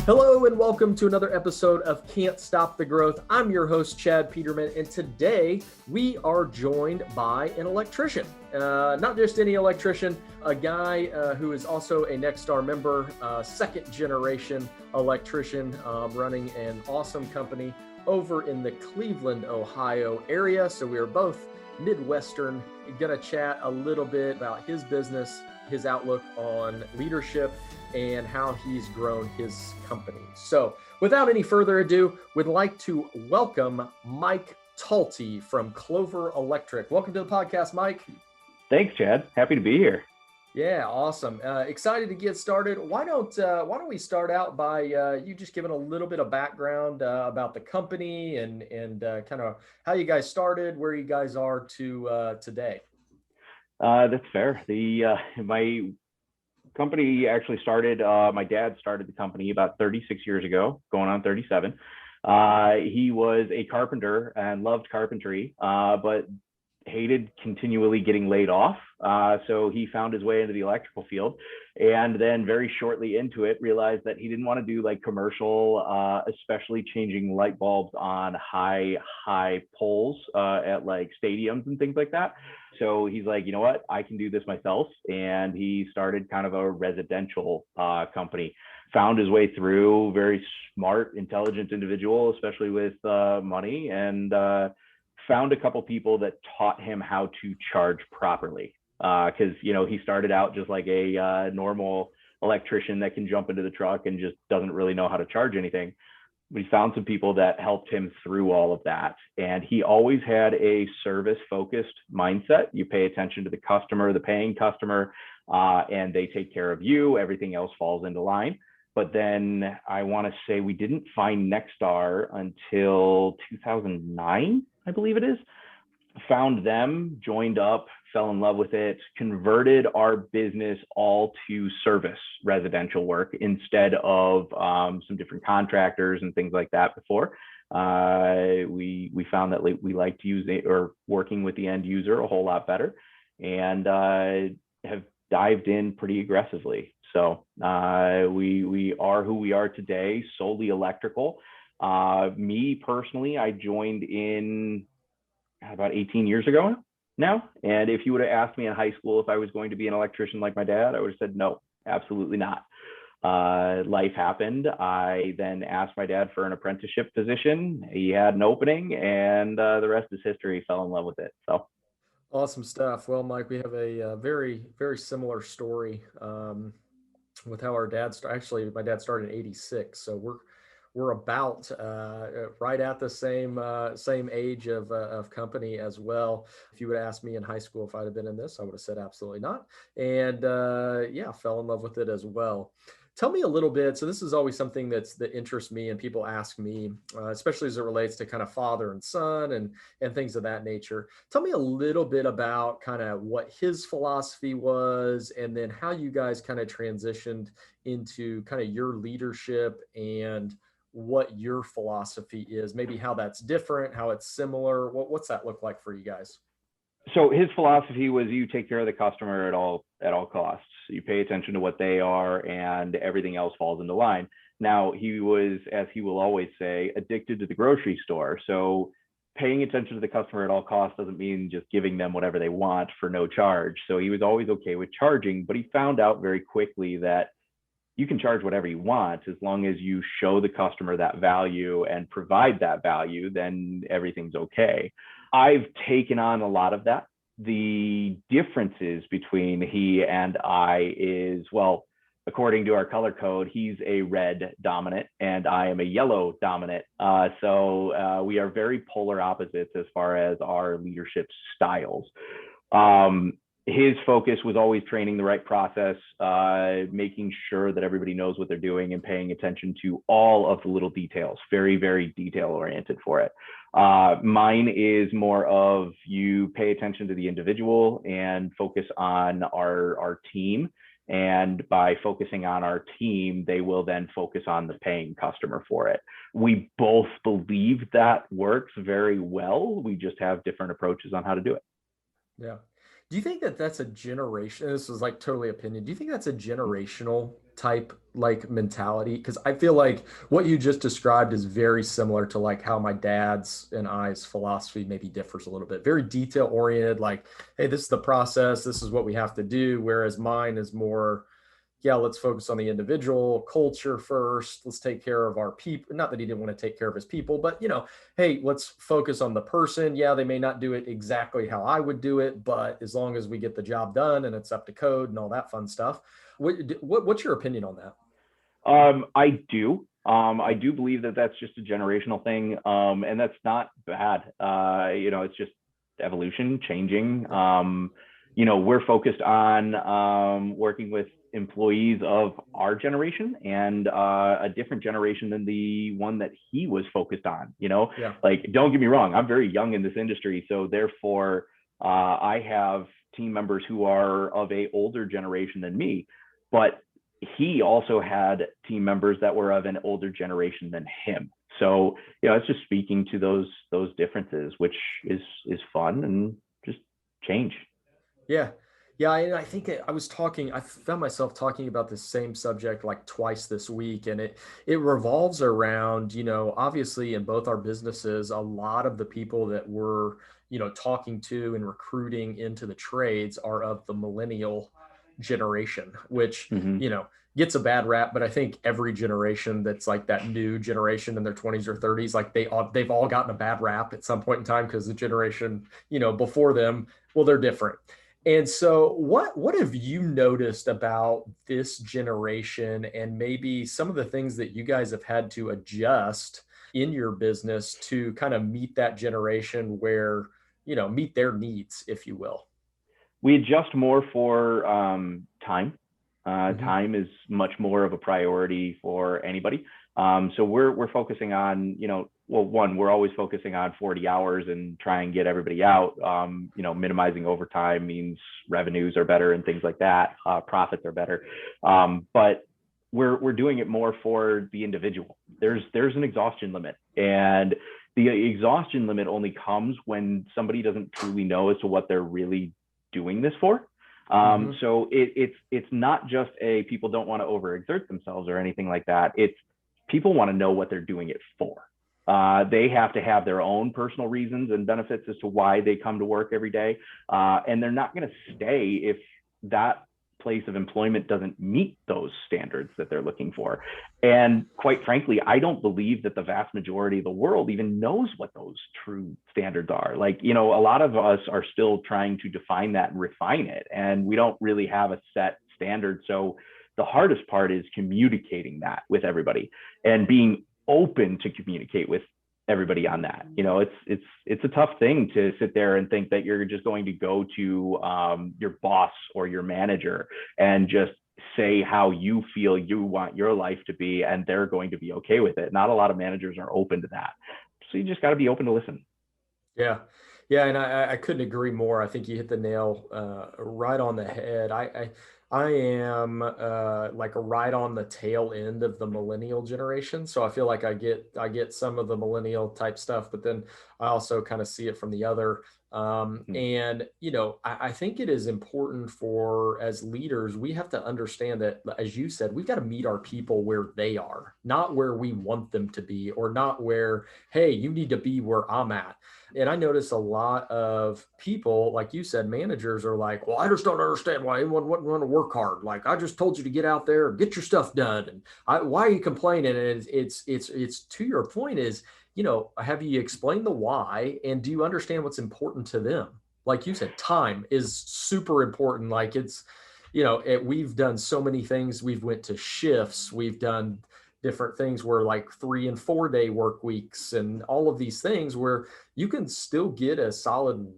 Hello and welcome to another episode of Can't Stop the Growth. I'm your host, Chad Peterman, and today we are joined by an electrician. Not just any electrician, a guy who is also a Nexstar member, second generation electrician, running an awesome company over in the Cleveland, Ohio area. So we are both Midwestern. Going to chat a little bit about his business, his outlook on leadership, and how he's grown his company. So without any further ado, we'd like to welcome Mike Talty from Clover Electric. Welcome to the podcast, Mike. Thanks, Chad. Happy to be here. Yeah, awesome. Excited to get started. Why don't we start out by you just giving a little bit of background about the company and kind of how you guys started, where you guys are to today. That's fair. My company actually started, my dad started the company about 36 years ago, going on 37. He was a carpenter and loved carpentry, but hated continually getting laid off. So he found his way into the electrical field, and then very shortly into it realized that he didn't want to do like commercial, especially changing light bulbs on high poles at like stadiums and things like that. So he's like, you know what, I can do this myself. And he started kind of a residential company, found his way through, very smart, intelligent individual, especially with money, and found a couple people that taught him how to charge properly. Because, he started out just like a normal electrician that can jump into the truck and just doesn't really know how to charge anything. We found some people that helped him through all of that. And he always had a service-focused mindset. You pay attention to the customer, the paying customer, and they take care of you. Everything else falls into line. But then I want to say we didn't find Nexstar until 2009, I believe it is. Found them, joined up, fell in love with it, converted our business all to service residential work instead of some different contractors and things like that before. We found that we liked using or working with the end user a whole lot better, and have dived in pretty aggressively. So we are who we are today, solely electrical. Me personally, I joined in about 18 years ago now. And if you would have asked me in high school if I was going to be an electrician like my dad, I would have said, no, absolutely not. Life happened. I then asked my dad for an apprenticeship position. He had an opening, and the rest is history. He fell in love with it. So Awesome stuff. Well, Mike, we have a very, very similar story with how our dad started. Actually, my dad started in '86. So we're about right at the same age of company as well. If you would ask me in high school if I'd have been in this, I would have said absolutely not. And fell in love with it as well. Tell me a little bit. So this is always something that interests me, and people ask me, especially as it relates to kind of father and son and things of that nature. Tell me a little bit about kind of what his philosophy was, and then how you guys kind of transitioned into kind of your leadership and what your philosophy is, maybe how that's different, how it's similar. What's that look like for you guys? So his philosophy was you take care of the customer at all costs. You pay attention to what they are, and everything else falls into line. Now, he was, as he will always say, addicted to the grocery store. So paying attention to the customer at all costs doesn't mean just giving them whatever they want for no charge. So he was always okay with charging, but he found out very quickly that you can charge whatever you want as long as you show the customer that value and provide that value, then everything's okay. I've taken on a lot of that. The differences between he and I is, well, according to our color code, he's a red dominant and I am a yellow dominant. So we are very polar opposites as far as our leadership styles. His focus was always training the right process, making sure that everybody knows what they're doing and paying attention to all of the little details, very, very detail oriented for it. Mine is more of you pay attention to the individual and focus on our team. And by focusing on our team, they will then focus on the paying customer for it. We both believe that works very well. We just have different approaches on how to do it. Yeah. Do you think that that's a generation? This is like totally opinion. Do you think that's a generational type like mentality? Because I feel like what you just described is very similar to like how my dad's and I's philosophy maybe differs a little bit. Very detail oriented, like, hey, this is the process, this is what we have to do. Whereas mine is more, yeah, let's focus on the individual culture first. Let's take care of our people. Not that he didn't want to take care of his people, but hey, let's focus on the person. Yeah, they may not do it exactly how I would do it, but as long as we get the job done and it's up to code and all that fun stuff. What's your opinion on that? I do. I do believe that that's just a generational thing, and that's not bad. It's just evolution, changing. We're focused on working with employees of our generation and a different generation than the one that he was focused on. Yeah. Like, don't get me wrong, I'm very young in this industry, so therefore I have team members who are of a older generation than me, but he also had team members that were of an older generation than him. So, it's just speaking to those differences, which is fun and just change. Yeah. Yeah. And I think I found myself talking about this same subject like twice this week. And it revolves around, obviously in both our businesses, a lot of the people that we're, talking to and recruiting into the trades are of the millennial generation, which, Mm-hmm. gets a bad rap. But I think every generation that's like that new generation in their 20s or 30s, like they've all gotten a bad rap at some point in time because the generation, before them, well, they're different. And so what have you noticed about this generation and maybe some of the things that you guys have had to adjust in your business to kind of meet that generation where, meet their needs, if you will? We adjust more for time. Hmm. Time is much more of a priority for anybody. So we're focusing on, well, one, we're always focusing on 40 hours and try and get everybody out. Minimizing overtime means revenues are better and things like that. Profits are better. But we're doing it more for the individual. There's an exhaustion limit, and the exhaustion limit only comes when somebody doesn't truly know as to what they're really doing this for. Hmm. So it's not just people don't want to overexert themselves or anything like that. It's people want to know what they're doing it for. They have to have their own personal reasons and benefits as to why they come to work every day. And they're not going to stay if that place of employment doesn't meet those standards that they're looking for. And quite frankly, I don't believe that the vast majority of the world even knows what those true standards are. Like, a lot of us are still trying to define that and refine it, and we don't really have a set standard. So the hardest part is communicating that with everybody and being open to communicate with everybody on that. It's a tough thing to sit there and think that you're just going to go to your boss or your manager and just say how you feel you want your life to be, and they're going to be okay with it. Not a lot of managers are open to that. So you just got to be open to listen. Yeah. Yeah. And I couldn't agree more. I think you hit the nail right on the head. I am like right on the tail end of the millennial generation. So I feel like I get some of the millennial type stuff, but then I also kind of see it from the other. And I think it is important for as leaders, we have to understand that, as you said, we've got to meet our people where they are, not where we want them to be, or not where, hey, you need to be where I'm at. And I notice a lot of people, like you said, managers are like, well, I just don't understand why anyone wouldn't want to work hard. Like, I just told you to get out there and get your stuff done. And why are you complaining? And it's to your point is, have you explained the why? And do you understand what's important to them? Like you said, time is super important. Like we've done so many things. We've went to shifts. We've done different things where like 3 and 4 day work weeks and all of these things where you can still get a solid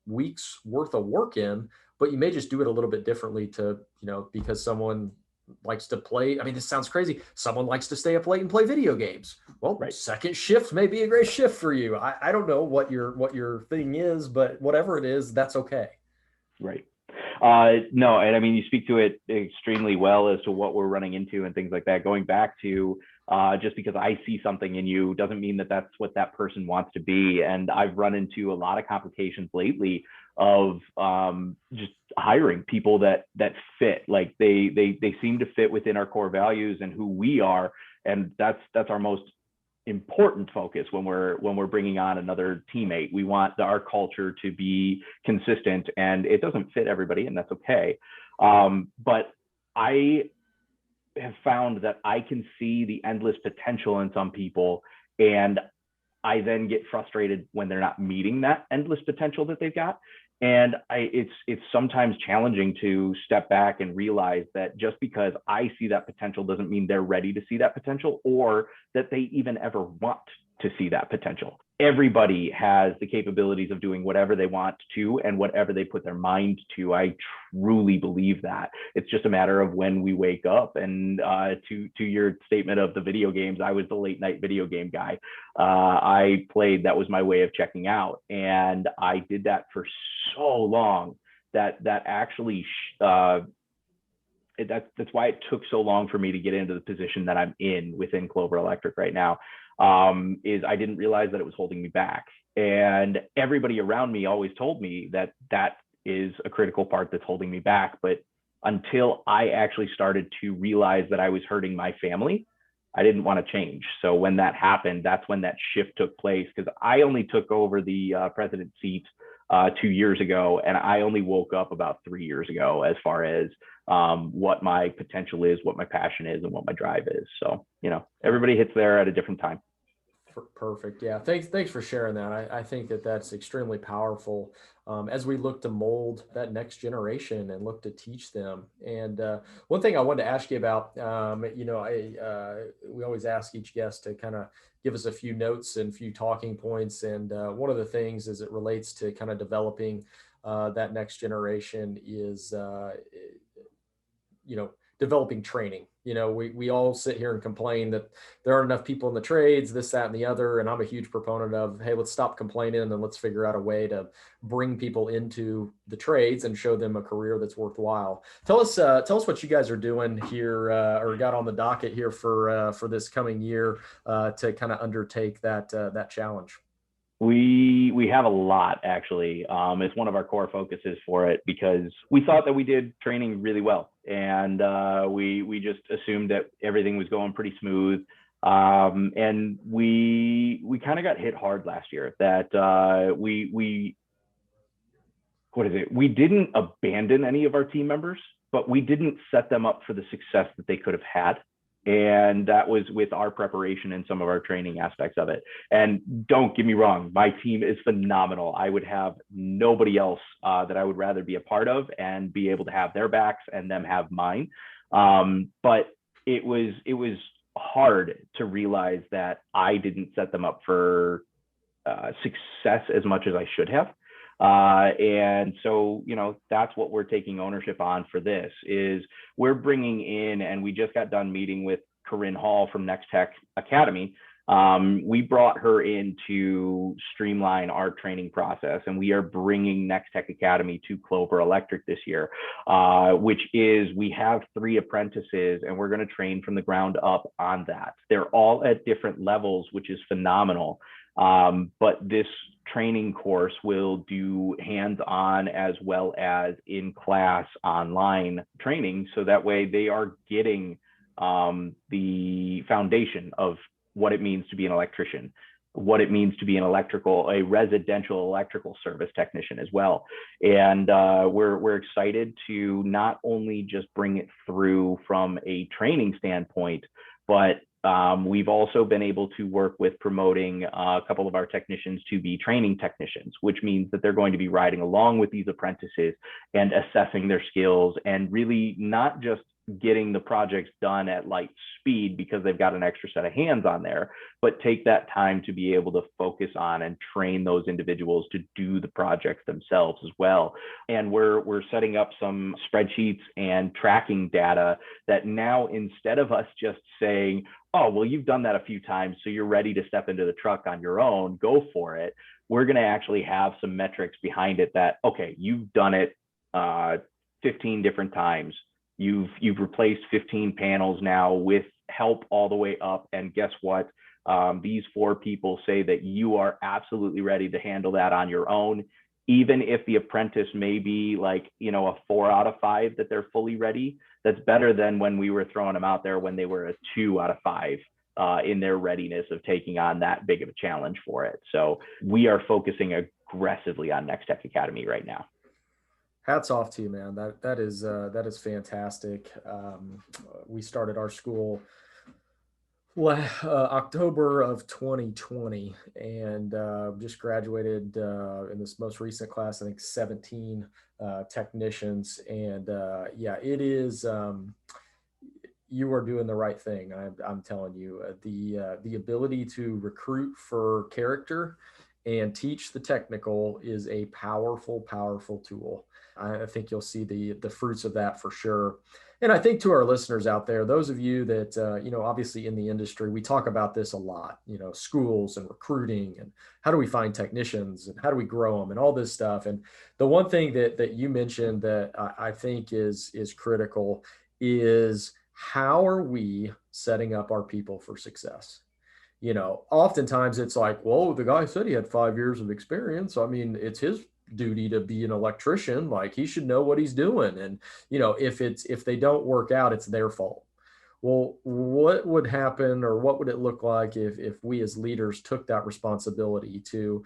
week's worth of work in, but you may just do it a little bit differently because someone likes to play. I mean, this sounds crazy. Someone likes to stay up late and play video games. Well, Right. second shift may be a great shift for you. I don't know what your thing is, but whatever it is, that's okay. Right. No, and I mean, you speak to it extremely well as to what we're running into and things like that. Going back to just because I see something in you doesn't mean that that's what that person wants to be. And I've run into a lot of complications lately of just hiring people that fit. Like they seem to fit within our core values and who we are, and that's our most important focus when we're bringing on another teammate. We want our culture to be consistent, and it doesn't fit everybody, and that's okay. But I have found that I can see the endless potential in some people, and I then get frustrated when they're not meeting that endless potential that they've got. And it's sometimes challenging to step back and realize that just because I see that potential doesn't mean they're ready to see that potential, or that they even ever want to see that potential. Everybody has the capabilities of doing whatever they want to and whatever they put their mind to. I truly believe that. It's just a matter of when we wake up. And to your statement of the video games, I was the late night video game guy. I played, that was my way of checking out. And I did that for so long that actually that's why it took so long for me to get into the position that I'm in within Clover Electric right now. Is I didn't realize that it was holding me back. And everybody around me always told me that that is a critical part that's holding me back. But until I actually started to realize that I was hurting my family, I didn't want to change. So when that happened, that's when that shift took place, because I only took over the president seat 2 years ago, and I only woke up about 3 years ago as far as what my potential is, what my passion is, and what my drive is. So, everybody hits there at a different time. Perfect. Yeah. Thanks for sharing that. I think that that's extremely powerful as we look to mold that next generation and look to teach them. And one thing I wanted to ask you about, we always ask each guest to kind of give us a few notes and a few talking points. And one of the things as it relates to kind of developing that next generation is, developing training. We all sit here and complain that there aren't enough people in the trades, this, that, and the other. And I'm a huge proponent of, hey, let's stop complaining and let's figure out a way to bring people into the trades and show them a career that's worthwhile. Tell us what you guys are doing here or got on the docket here for this coming year to kind of undertake that challenge. We have a lot, actually. It's one of our core focuses for it, because we thought that we did training really well, and we just assumed that everything was going pretty smooth. And we kind of got hit hard last year. That we didn't abandon any of our team members, but we didn't set them up for the success that they could have had. And that was with our preparation and some of our training aspects of it. And don't get me wrong, my team is phenomenal. I would have nobody else that I would rather be a part of and be able to have their backs and them have mine. But it was hard to realize that I didn't set them up for success as much as I should have. And so, that's what we're taking ownership on for this. Is we're bringing in, and we just got done meeting with Corinne Hall from Next Tech Academy. We brought her in to streamline our training process, and we are bringing Next Tech Academy to Clover Electric this year, which is, we have 3 apprentices, and we're going to train from the ground up on that. They're all at different levels, which is phenomenal. But this training course will do hands-on as well as in-class online training, so that way they are getting the foundation of what it means to be an electrician, what it means to be a residential electrical service technician as well. And we're excited to not only just bring it through from a training standpoint, but we've also been able to work with promoting a couple of our technicians to be training technicians, which means that they're going to be riding along with these apprentices and assessing their skills, and really not just getting the projects done at light speed because they've got an extra set of hands on there, but take that time to be able to focus on and train those individuals to do the projects themselves as well. And we're setting up some spreadsheets and tracking data that now, instead of us just saying, oh, well, you've done that a few times, so you're ready to step into the truck on your own, go for it. We're going to actually have some metrics behind it that, okay, you've done it 15 different times. You've replaced 15 panels now with help all the way up. And guess what? These 4 people say that you are absolutely ready to handle that on your own. Even if the apprentice may be like, a 4 out of 5 that they're fully ready, that's better than when we were throwing them out there when they were a 2 out of 5 in their readiness of taking on that big of a challenge for it. So we are focusing aggressively on Next Tech Academy right now. Hats off to you, man. That is fantastic. We started our school October of 2020, and just graduated in this most recent class. I think 17 technicians, and yeah, it is. You are doing the right thing. I'm telling you, the ability to recruit for character and teach the technical is a powerful, powerful tool. I think you'll see the fruits of that for sure. And I think to our listeners out there, those of you that, obviously in the industry, we talk about this a lot, schools and recruiting and how do we find technicians and how do we grow them and all this stuff. And the one thing that you mentioned that I think is critical is how are we setting up our people for success? Oftentimes it's like, well, the guy said he had 5 years of experience. I mean, it's his duty to be an electrician. Like, he should know what he's doing. And, if they don't work out, it's their fault. Well, what would happen, or what would it look like if we as leaders took that responsibility to,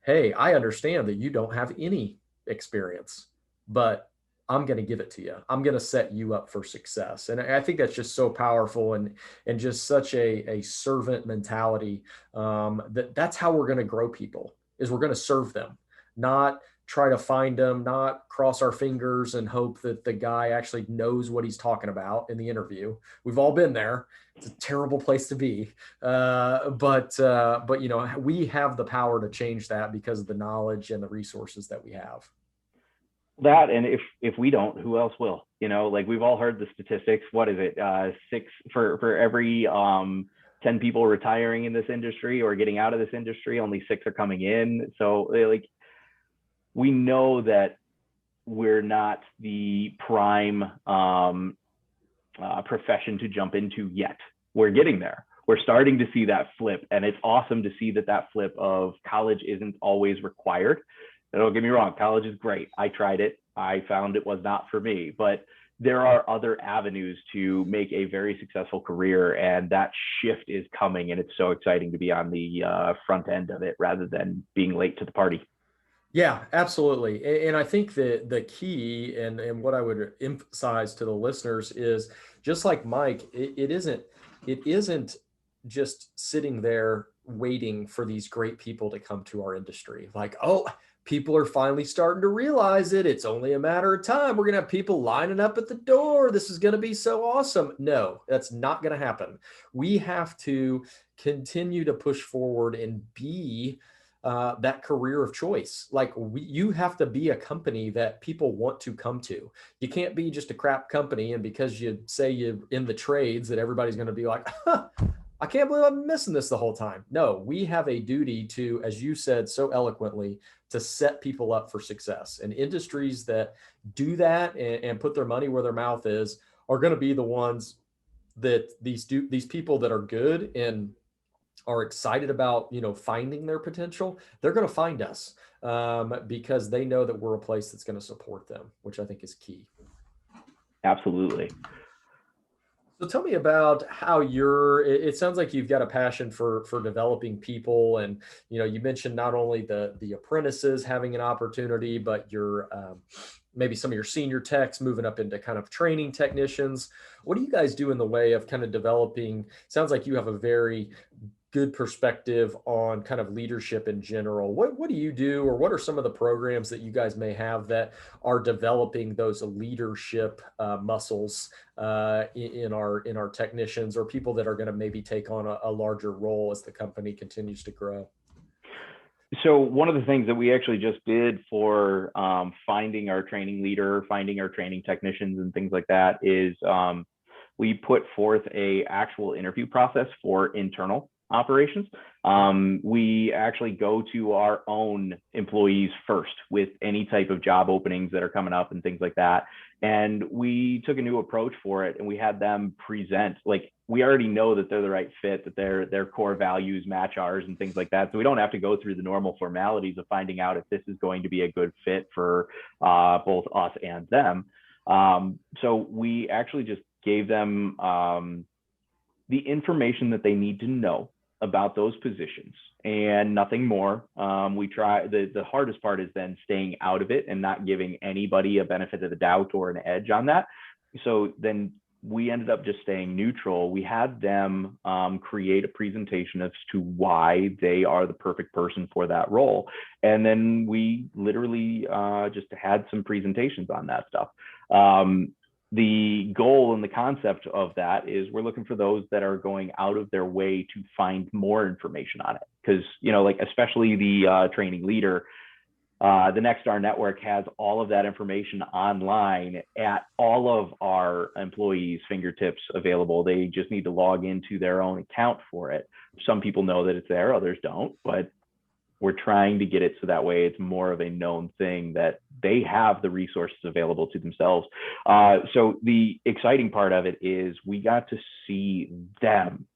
hey, I understand that you don't have any experience, but I'm going to give it to you. I'm going to set you up for success. And I think that's just so powerful and just such a servant mentality. That's how we're going to grow people, is we're going to serve them, not try to find them, not cross our fingers and hope that the guy actually knows what he's talking about in the interview. We've all been there. It's a terrible place to be. But we have the power to change that because of the knowledge and the resources that we have. That, and if we don't, who else will? Like, we've all heard the statistics. What is it? 6 for every 10 people retiring in this industry or getting out of this industry, only 6 are coming in. So like, we know that we're not the prime profession to jump into yet. We're getting there. We're starting to see that flip, and it's awesome to see that flip of college isn't always required. Don't get me wrong, college is great. I tried it. I found it was not for me, but there are other avenues to make a very successful career, and that shift is coming, and it's so exciting to be on the front end of it rather than being late to the party. Yeah, absolutely. And I think that the key and what I would emphasize to the listeners is, just like Mike, it isn't just sitting there waiting for these great people to come to our industry. Like, oh, people are finally starting to realize it. It's only a matter of time. We're going to have people lining up at the door. This is going to be so awesome. No, that's not going to happen. We have to continue to push forward and be that career of choice. Like, you have to be a company that people want to come to. You can't be just a crap company, and because you say you're in the trades, that everybody's going to be like, huh, I can't believe I'm missing this the whole time. No, we have a duty to, as you said so eloquently, to set people up for success. And industries that do that and put their money where their mouth is are going to be the ones that these people that are good and are excited about, finding their potential. They're going to find us because they know that we're a place that's going to support them, which I think is key. Absolutely. So tell me about how it sounds like you've got a passion for developing people. And, you mentioned not only the apprentices having an opportunity, but your maybe some of your senior techs moving up into kind of training technicians. What do you guys do in the way of kind of developing? Sounds like you have a very good perspective on kind of leadership in general. What do you do, or what are some of the programs that you guys may have that are developing those leadership muscles in our technicians, or people that are going to maybe take on a larger role as the company continues to grow? So one of the things that we actually just did for finding our training leader, finding our training technicians and things like that is we put forth a actual interview process for internal operations. We actually go to our own employees first with any type of job openings that are coming up and things like that. And we took a new approach for it, and we had them present, like, we already know that they're the right fit, that their core values match ours and things like that. So we don't have to go through the normal formalities of finding out if this is going to be a good fit for both us and them. So we actually just gave them the information that they need to know about those positions and nothing more. We try, the hardest part is then staying out of it and not giving anybody a benefit of the doubt or an edge on that. So then we ended up just staying neutral. We had them create a presentation as to why they are the perfect person for that role. And then we literally just had some presentations on that stuff. The goal and the concept of that is we're looking for those that are going out of their way to find more information on it. Because, you know, like, especially the training leader, the Nexstar network has all of that information online at all of our employees' fingertips available. They just need to log into their own account for it. Some people know that it's there, others don't, but we're trying to get it so that way it's more of a known thing that they have the resources available to themselves. So the exciting part of it is we got to see them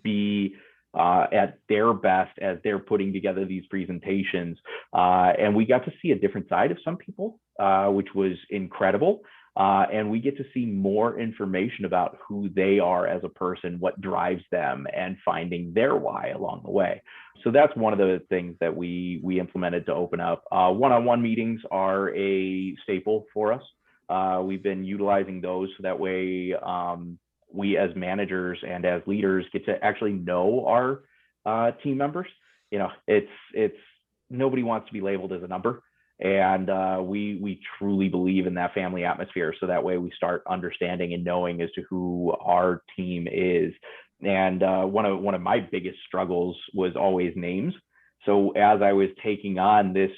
be at their best as they're putting together these presentations. And we got to see a different side of some people, which was incredible. And we get to see more information about who they are as a person, what drives them, and finding their why along the way. So that's one of the things that we implemented to open up. One-on-one meetings are a staple for us. We've been utilizing those so that way we as managers and as leaders get to actually know our team members. You know, it's nobody wants to be labeled as a number. And we truly believe in that family atmosphere. So that way we start understanding and knowing as to who our team is. And one of my biggest struggles was always names. So as I was taking on this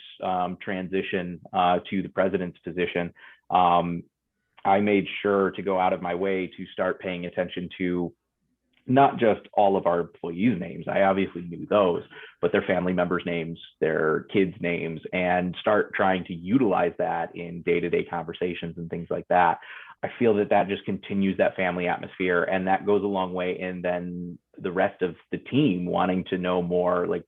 transition to the president's position, I made sure to go out of my way to start paying attention to not just all of our employees' names. I obviously knew those, but their family members' names, their kids' names, and start trying to utilize that in day-to-day conversations and things like that. I feel that that just continues that family atmosphere, and that goes a long way. And then the rest of the team wanting to know more, like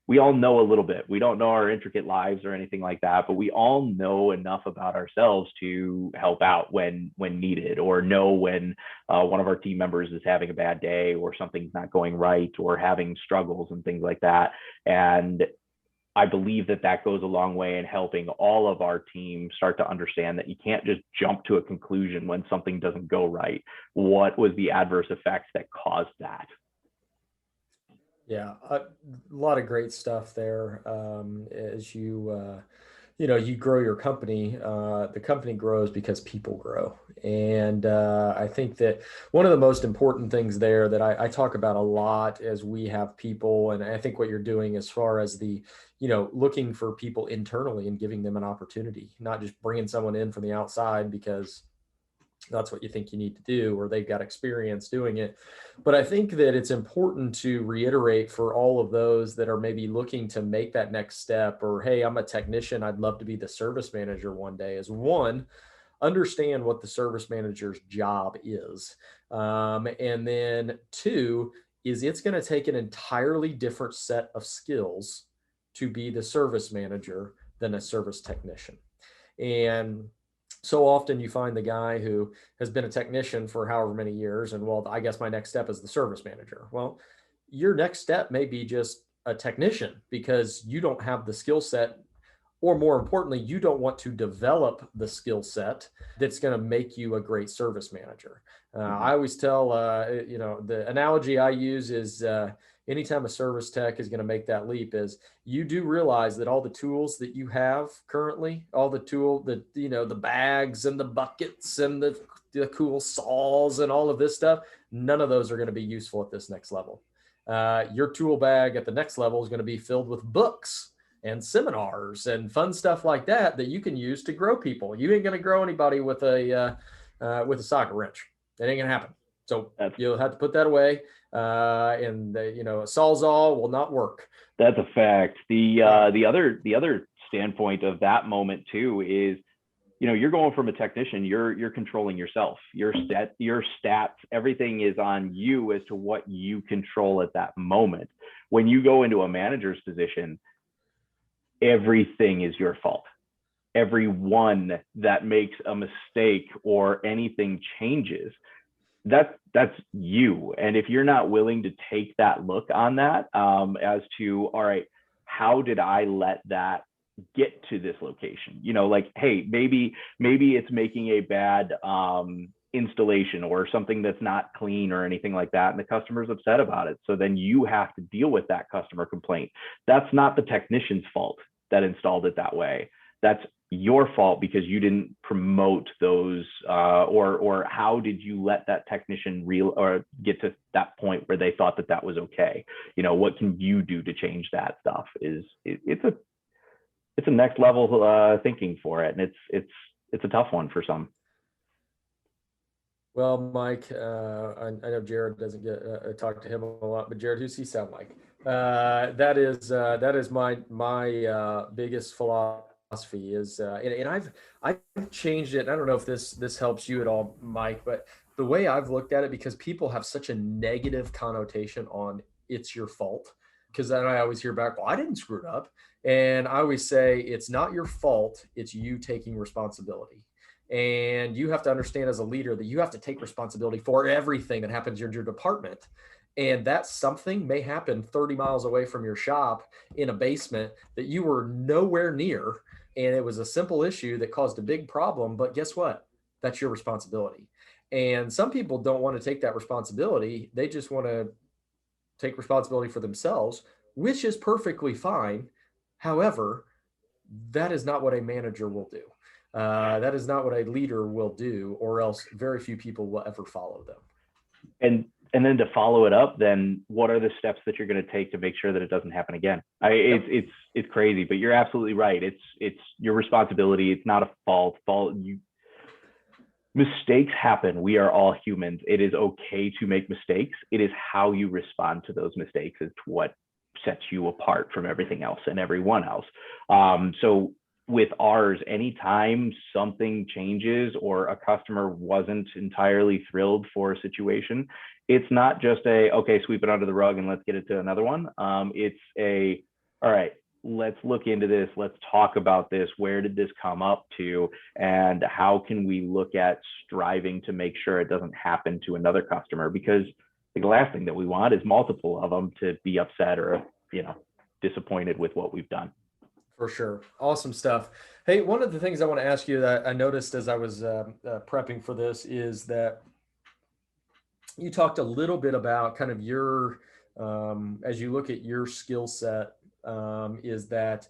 we all know a little bit. We don't know our intricate lives or anything like that, but we all know enough about ourselves to help out when needed, or know when one of our team members is having a bad day or something's not going right or having struggles and things like that. And I believe that that goes a long way in helping all of our team start to understand that you can't just jump to a conclusion when something doesn't go right. What was the adverse effects that caused that? Yeah, a lot of great stuff there. As you grow your company, the company grows because people grow. And I think that one of the most important things there that I talk about a lot as we have people, and I think what you're doing as far as looking for people internally and giving them an opportunity, not just bringing someone in from the outside because that's what you think you need to do, or they've got experience doing it. But I think that it's important to reiterate for all of those that are maybe looking to make that next step, or, hey, I'm a technician, I'd love to be the service manager one day, is one, understand what the service manager's job is. And then two, is it's going to take an entirely different set of skills to be the service manager than a service technician. And so often you find the guy who has been a technician for however many years, and, well, I guess my next step is the service manager. Well, your next step may be just a technician because you don't have the skill set, or more importantly, you don't want to develop the skill set that's going to make you a great service manager. I always tell, the analogy I use is anytime a service tech is going to make that leap, is you do realize that all the tools that you have currently, all the the bags and the buckets and the cool saws and all of this stuff, none of those are going to be useful at this next level. Your tool bag at the next level is going to be filled with books and seminars and fun stuff like that you can use to grow people. You ain't going to grow anybody with a socket wrench. It ain't going to happen. So you'll have to put that away. And a Sawzall will not work. That's a fact. The other standpoint of that moment too is, you're going from a technician, you're controlling yourself, your stats, everything is on you as to what you control at that moment. When you go into a manager's position, everything is your fault. Everyone that makes a mistake or anything changes, that's you. And if you're not willing to take that look on that, as to, all right, how did I let that get to this location? Like, hey, maybe it's making a bad installation or something that's not clean or anything like that, and the customer's upset about it. So then you have to deal with that customer complaint. That's not the technician's fault that installed it that way. That's your fault because you didn't promote those, or how did you let that technician or get to that point where they thought that was okay? What can you do to change that stuff? It's a next level thinking for it, and it's a tough one for some. Well, Mike, I know Jared doesn't get talk to him a lot, but Jared, who's he sound like? That is my biggest philosophy is, and I've changed it. I don't know if this helps you at all, Mike, but the way I've looked at it, because people have such a negative connotation on it's your fault, because then I always hear back, well, I didn't screw it up. And I always say it's not your fault, it's you taking responsibility. And you have to understand as a leader that you have to take responsibility for everything that happens in your department. And that something may happen 30 miles away from your shop in a basement that you were nowhere near. And it was a simple issue that caused a big problem. But guess what? That's your responsibility. And some people don't want to take that responsibility. They just want to take responsibility for themselves, which is perfectly fine. However, that is not what a manager will do. That is not what a leader will do, or else very few people will ever follow them. And then to follow it up, then what are the steps that you're going to take to make sure that it doesn't happen again? It's crazy, but you're absolutely right. It's your responsibility. It's not a fault. Mistakes happen. We are all humans. It is okay to make mistakes. It is how you respond to those mistakes is what sets you apart from everything else and everyone else. So with ours, anytime something changes or a customer wasn't entirely thrilled for a situation, it's not just okay, sweep it under the rug and let's get it to another one. It's all right, let's look into this. Let's talk about this. Where did this come up to? And how can we look at striving to make sure it doesn't happen to another customer? Because the last thing that we want is multiple of them to be upset or, disappointed with what we've done. For sure. Awesome stuff. Hey, one of the things I want to ask you that I noticed as I was prepping for this is that you talked a little bit about kind of your, as you look at your skill set, is that,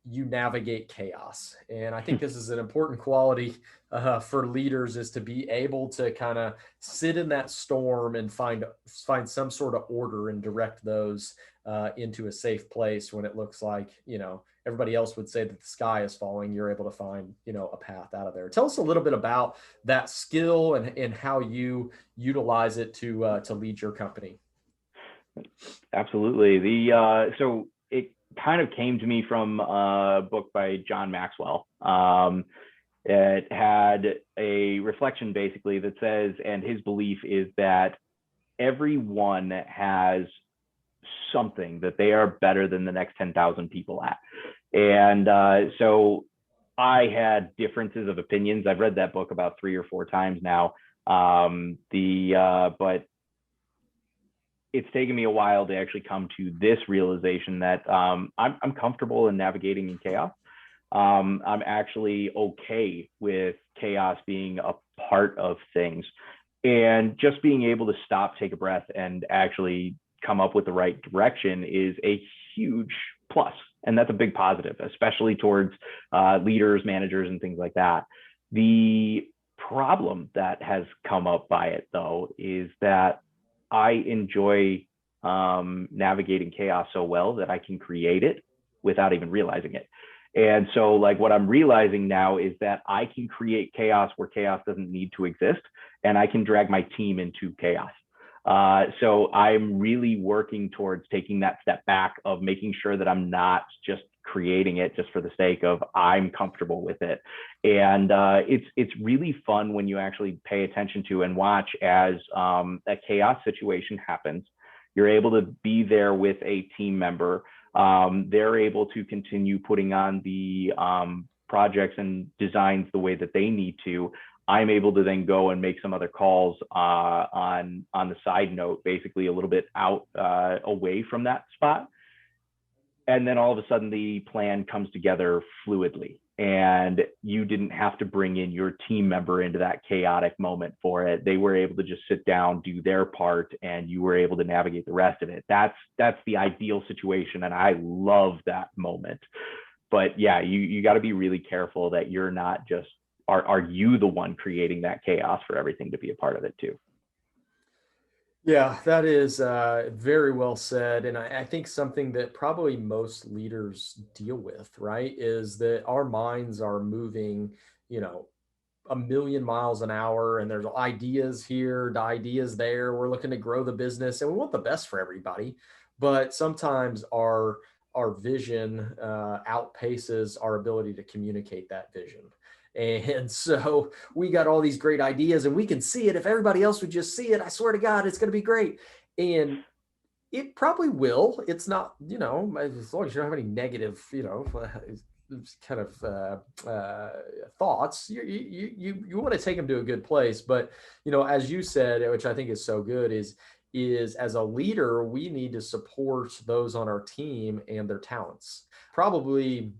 you navigate chaos. And I think this is an important quality for leaders, is to be able to kind of sit in that storm and find some sort of order and direct those into a safe place when it looks like, everybody else would say that the sky is falling. You're able to find, a path out of there. Tell us a little bit about that skill and how you utilize it to lead your company. Absolutely. So it kind of came to me from a book by John Maxwell. It had a reflection basically that says, and his belief is that everyone has something that they are better than the next 10,000 people at. And so I had differences of opinions. I've read that book about 3 or 4 times now. But it's taken me a while to actually come to this realization that I'm comfortable in navigating in chaos. I'm actually okay with chaos being a part of things, and just being able to stop, take a breath, and actually come up with the right direction is a huge plus. And that's a big positive, especially towards leaders, managers, and things like that. The problem that has come up by it, though, is that I enjoy navigating chaos so well that I can create it without even realizing it. And so like what I'm realizing now is that I can create chaos where chaos doesn't need to exist, and I can drag my team into chaos. So I'm really working towards taking that step back of making sure that I'm not just creating it just for the sake of I'm comfortable with it. And it's really fun when you actually pay attention to and watch as a chaos situation happens. You're able to be there with a team member. They're able to continue putting on the projects and designs the way that they need to. I'm able to then go and make some other calls on the side note, basically a little bit out away from that spot. And then all of a sudden the plan comes together fluidly, and you didn't have to bring in your team member into that chaotic moment for it. They were able to just sit down, do their part, and you were able to navigate the rest of it. That's the ideal situation, and I love that moment. But yeah, you got to be really careful that you're not just, are you the one creating that chaos for everything to be a part of it too? Yeah, that is very well said. And I think something that probably most leaders deal with, right, is that our minds are moving, you know, a million miles an hour, and there's ideas here, the ideas there. We're looking to grow the business and we want the best for everybody. But sometimes our vision outpaces our ability to communicate that vision. And so we got all these great ideas and we can see it. If everybody else would just see it, I swear to God, it's going to be great. And it probably will. It's not, you know, as long as you don't have any negative, you know, kind of thoughts, you want to take them to a good place. But, you know, as you said, which I think is so good, is as a leader, we need to support those on our team and their talents. Probably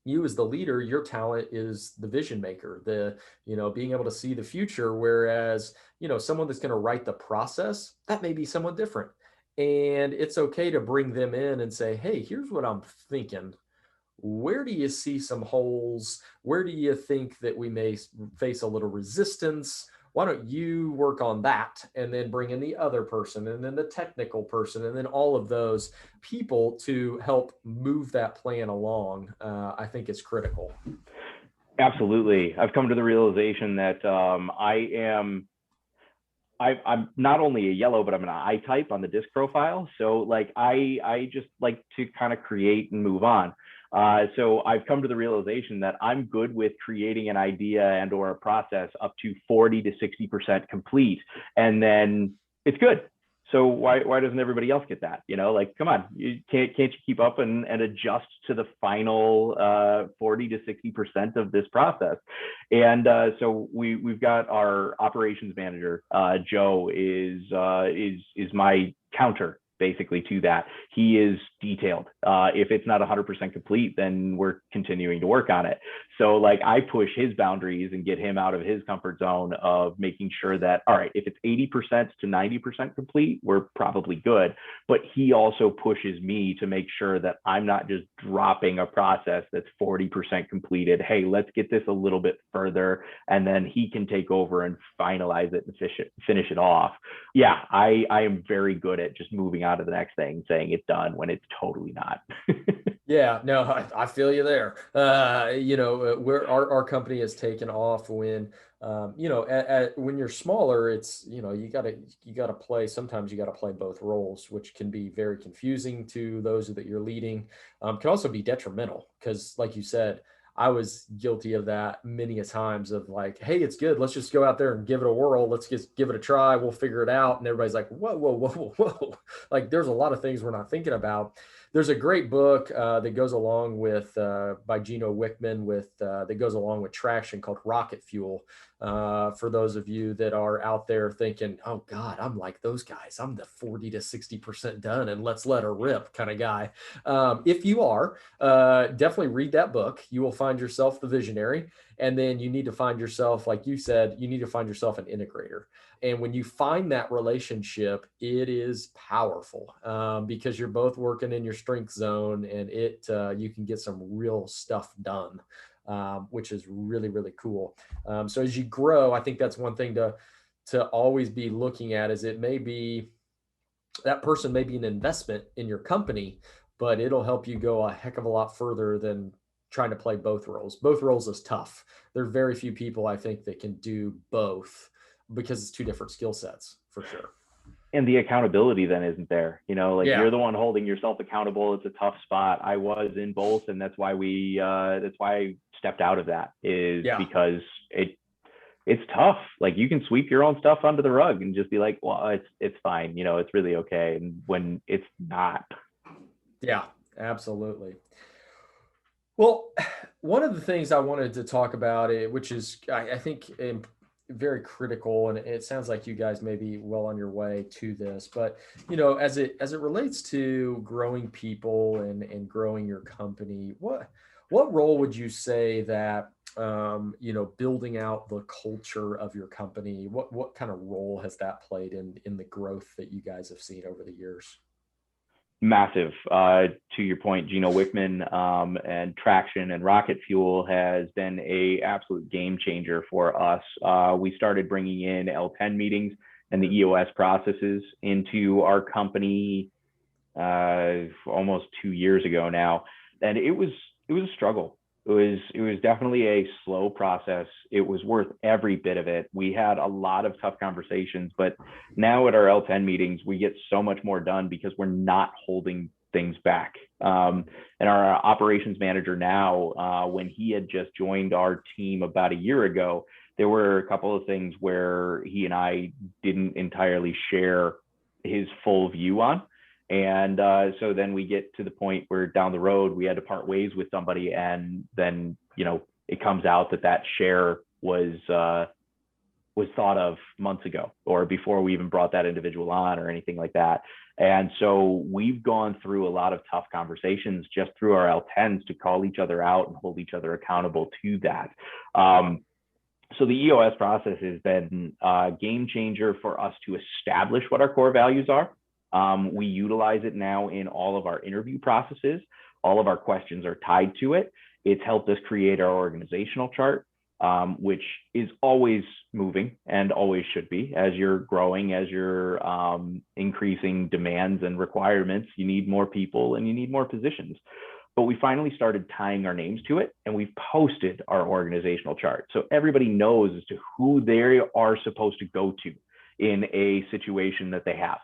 you as the leader, your talent is the vision maker, the, you know, being able to see the future. Whereas, you know, someone that's going to write the process, that may be someone different. And it's okay to bring them in and say, hey, here's what I'm thinking. Where do you see some holes? Where do you think that we may face a little resistance? Why don't you work on that and then bring in the other person and then the technical person and then all of those people to help move that plan along? I think it's critical. Absolutely. I've come to the realization that I'm not only a yellow, but I'm an I type on the disc profile. So like I just like to kind of create and move on. So I've come to the realization that I'm good with creating an idea and or a process up to 40 to 60% complete, and then it's good. So why doesn't everybody else get that? You know, like, come on, you can't you keep up and adjust to the final 40 to 60% of this process? And so we've got our operations manager, Joe, is my counter basically to that. He is detailed. If it's not 100% complete, then we're continuing to work on it. So like I push his boundaries and get him out of his comfort zone of making sure that, all right, if it's 80% to 90% complete, we're probably good. But he also pushes me to make sure that I'm not just dropping a process that's 40% completed. Hey, let's get this a little bit further, and then he can take over and finalize it and finish it off. Yeah, I am very good at just moving on to the next thing, saying it's done when it's totally not. Yeah, no, I feel you there. You know, where our company has taken off when, you know, when you're smaller, it's, you know, you gotta play. Sometimes you gotta play both roles, which can be very confusing to those that you're leading. Can also be detrimental because, like you said, I was guilty of that many a times of like, hey, it's good. Let's just go out there and give it a whirl. Let's just give it a try. We'll figure it out. And everybody's like, whoa, whoa, whoa, whoa, whoa. Like there's a lot of things we're not thinking about. There's a great book that goes along with by Gino Wickman that goes along with traction called Rocket Fuel. For those of you that are out there thinking, oh God, I'm like those guys. I'm the 40 to 60% done and let's let her rip kind of guy. If you are, definitely read that book. You will find yourself the visionary. And then you need to find yourself, like you said, you need to find yourself an integrator. And when you find that relationship, it is powerful because you're both working in your strength zone, and you can get some real stuff done, which is really, really cool. So as you grow, I think that's one thing to always be looking at. Is it may be that person may be an investment in your company, but it'll help you go a heck of a lot further than trying to play both roles. Both roles is tough. There are very few people I think that can do both because it's two different skill sets for sure. and the accountability then isn't there. Like Yeah. you're the one holding yourself accountable. It's a tough spot. I was in both, and that's why I stepped out of that, is Yeah. because it's tough. Like you can sweep your own stuff under the rug and just be like, well, it's fine, it's really okay, and when it's not. Yeah, absolutely. Well, one of the things I wanted to talk about, which is, I think, very critical, and it sounds like you guys may be well on your way to this, but as it relates to growing people and growing your company, what role would you say that building out the culture of your company, what kind of role has that played in the growth that you guys have seen over the years? Massive. To your point, Gino Wickman, and Traction and Rocket Fuel has been a absolute game changer for us. We started bringing in L10 meetings and the EOS processes into our company almost 2 years ago now, and it was a struggle. It was definitely a slow process. It was worth every bit of it. We had a lot of tough conversations, but now at our L10 meetings, we get so much more done because we're not holding things back. And our operations manager now, when he had just joined our team about a year ago, there were a couple of things where he and I didn't entirely share his full view on. And so then we get to the point where down the road we had to part ways with somebody, and then it comes out that share was thought of months ago, or before we even brought that individual on or anything like that. And so we've gone through a lot of tough conversations just through our L10s to call each other out and hold each other accountable to that. So the EOS process has been a game changer for us to establish what our core values are. We utilize it now in all of our interview processes. All of our questions are tied to it. It's helped us create our organizational chart, which is always moving and always should be. As you're growing, as you're increasing demands and requirements, you need more people and you need more positions. But we finally started tying our names to it, and we've posted our organizational chart. So everybody knows as to who they are supposed to go to in a situation that they have.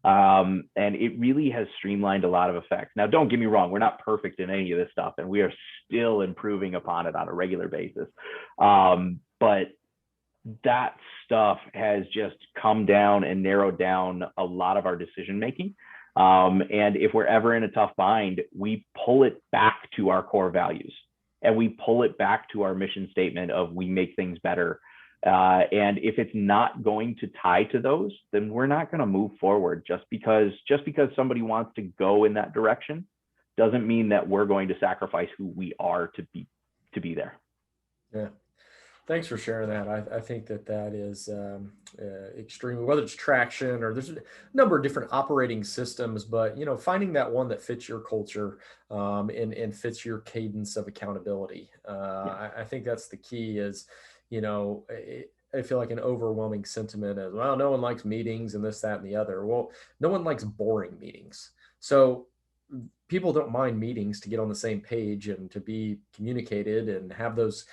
And it really has streamlined a lot of effects. Now, don't get me wrong, we're not perfect in any of this stuff, and we are still improving upon it on a regular basis. But that stuff has just come down and narrowed down a lot of our decision making. And if we're ever in a tough bind, we pull it back to our core values, and we pull it back to our mission statement of we make things better. And if it's not going to tie to those, then we're not going to move forward. Just because somebody wants to go in that direction doesn't mean that we're going to sacrifice who we are to be there. Yeah. Thanks for sharing that. I think that is extremely, whether it's Traction or there's a number of different operating systems, but finding that one that fits your culture and fits your cadence of accountability. I think that's the key. Is I feel like an overwhelming sentiment is, well, no one likes meetings and this, that, and the other. Well, no one likes boring meetings. So people don't mind meetings to get on the same page and to be communicated and have those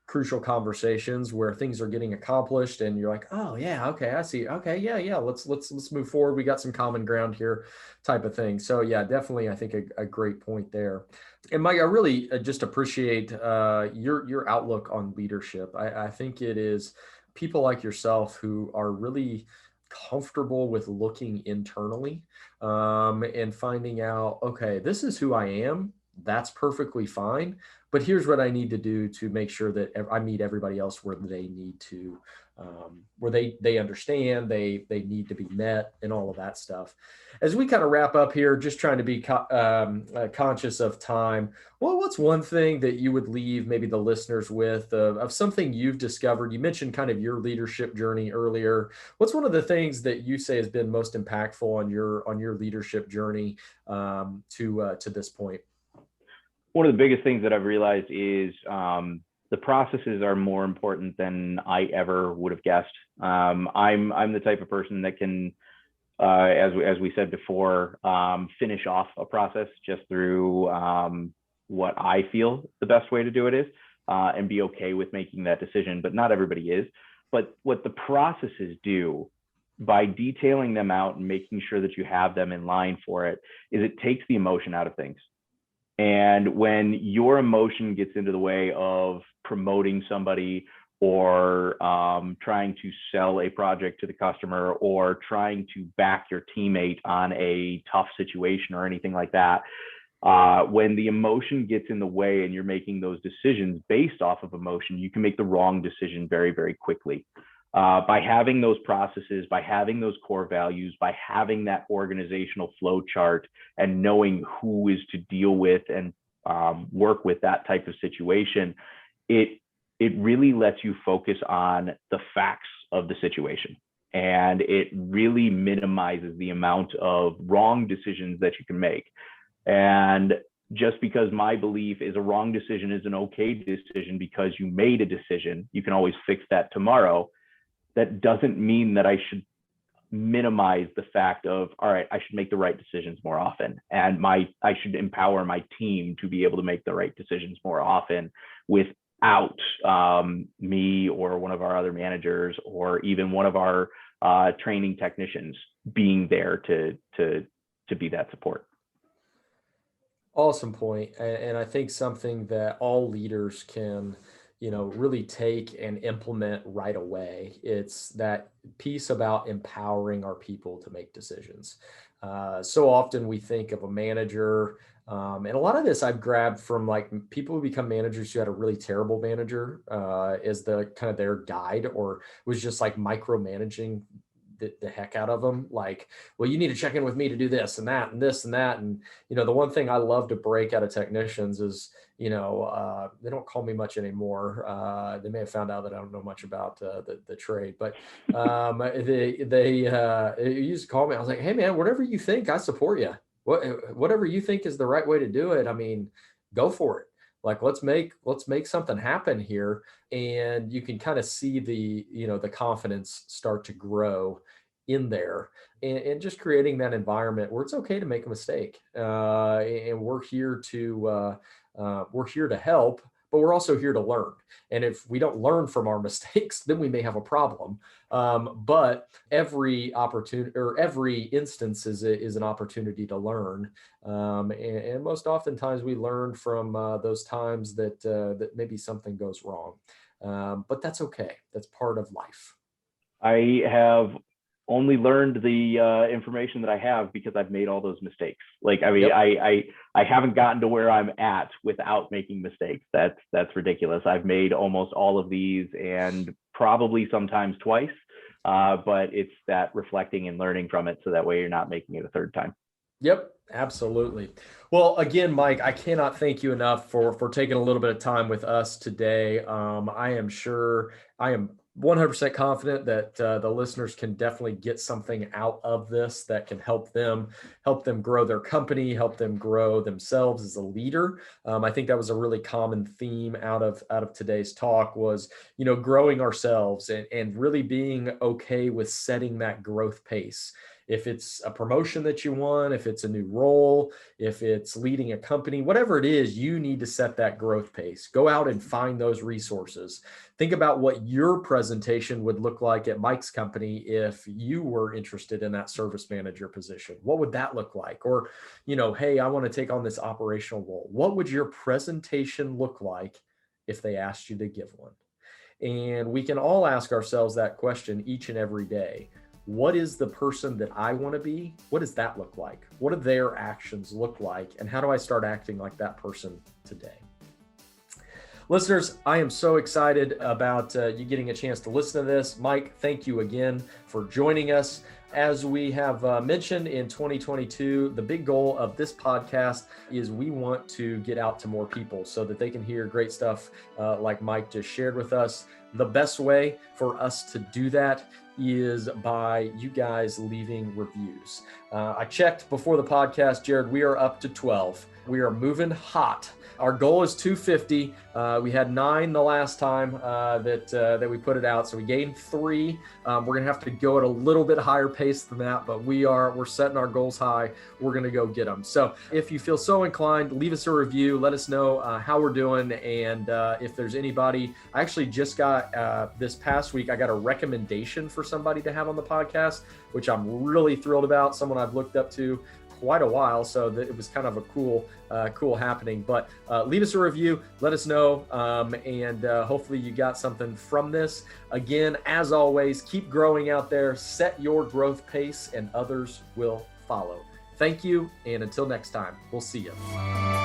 crucial conversations where things are getting accomplished and you're like, oh yeah, okay, I see. Okay, yeah, let's move forward. We got some common ground here, type of thing. So yeah, definitely, I think a great point there. And Mike, I really just appreciate your outlook on leadership. I think it is people like yourself who are really comfortable with looking internally and finding out, okay, this is who I am. That's perfectly fine. But here's what I need to do to make sure that I meet everybody else where they need to, where they understand they need to be met and all of that stuff. As we kind of wrap up here, just trying to be conscious of time. Well, what's one thing that you would leave maybe the listeners with of something you've discovered? You mentioned kind of your leadership journey earlier. What's one of the things that you say has been most impactful on your leadership journey to this point? One of the biggest things that I've realized is the processes are more important than I ever would have guessed. I'm the type of person that can, as we said before, finish off a process just through what I feel the best way to do it is, and be okay with making that decision. But not everybody is. But what the processes do by detailing them out and making sure that you have them in line for it, is it takes the emotion out of things. And when your emotion gets into the way of promoting somebody, or trying to sell a project to the customer, or trying to back your teammate on a tough situation or anything like that, when the emotion gets in the way and you're making those decisions based off of emotion, you can make the wrong decision very, very quickly. By having those processes, by having those core values, by having that organizational flow chart and knowing who is to deal with and work with that type of situation, it really lets you focus on the facts of the situation. And it really minimizes the amount of wrong decisions that you can make. And just because my belief is a wrong decision is an okay decision because you made a decision, you can always fix that tomorrow. That doesn't mean that I should minimize the fact of, all right, I should make the right decisions more often. And I should empower my team to be able to make the right decisions more often without me or one of our other managers or even one of our training technicians being there to be that support. Awesome point. And I think something that all leaders can, really take and implement right away. It's that piece about empowering our people to make decisions. So often we think of a manager, and a lot of this I've grabbed from like people who become managers who had a really terrible manager as the kind of their guide, or was just like micromanaging the heck out of them. Like, well, you need to check in with me to do this and that and this and that. And, the one thing I love to break out of technicians is, they don't call me much anymore. They may have found out that I don't know much about the trade, but they used to call me. I was like, hey man, whatever you think, I support you. Whatever you think is the right way to do it. I mean, go for it. Like, let's make something happen here. And you can kind of see the confidence start to grow in there, and just creating that environment where it's okay to make a mistake. And we're here to help, but we're also here to learn. And if we don't learn from our mistakes, then we may have a problem. But every opportunity or every instance is an opportunity to learn. And most oftentimes we learn from those times that maybe something goes wrong. But that's okay. That's part of life. I have only learned the information that I have because I've made all those mistakes. Like, I mean, yep. I haven't gotten to where I'm at without making mistakes. That's ridiculous. I've made almost all of these, and probably sometimes twice, but it's that reflecting and learning from it, so that way you're not making it a third time. Yep, absolutely. Well, again, Mike, I cannot thank you enough for taking a little bit of time with us today. I am 100% confident that the listeners can definitely get something out of this that can help them grow their company, help them grow themselves as a leader. I think that was a really common theme out of today's talk was, growing ourselves and really being okay with setting that growth pace. If it's a promotion that you want, if it's a new role, if it's leading a company, whatever it is, you need to set that growth pace. Go out and find those resources. Think about what your presentation would look like at Mike's company if you were interested in that service manager position. What would that look like? Or, hey, I want to take on this operational role. What would your presentation look like if they asked you to give one? And we can all ask ourselves that question each and every day. What is the person that I want to be? What does that look like? What do their actions look like? And how do I start acting like that person today? Listeners, I am so excited about you getting a chance to listen to this. Mike, thank you again for joining us. As we have mentioned in 2022, the big goal of this podcast is we want to get out to more people so that they can hear great stuff like Mike just shared with us. The best way for us to do that is by you guys leaving reviews. I checked before the podcast, Jared, we are up to 12. We are moving hot. Our goal is 250. We had 9 the last time that we put it out. So we gained 3. We're going to have to go at a little bit higher pace pace than that, but we're setting our goals high. We're going to go get them. So if you feel so inclined, leave us a review. Let us know how we're doing. And if there's anybody, I actually just got this past week, I got a recommendation for somebody to have on the podcast, which I'm really thrilled about. Someone I've looked up to quite a while, so that it was kind of a cool happening. But leave us a review, let us know, and hopefully you got something from this. Again, as always, keep growing out there, set your growth pace, and others will follow. Thank you, and until next time, we'll see you.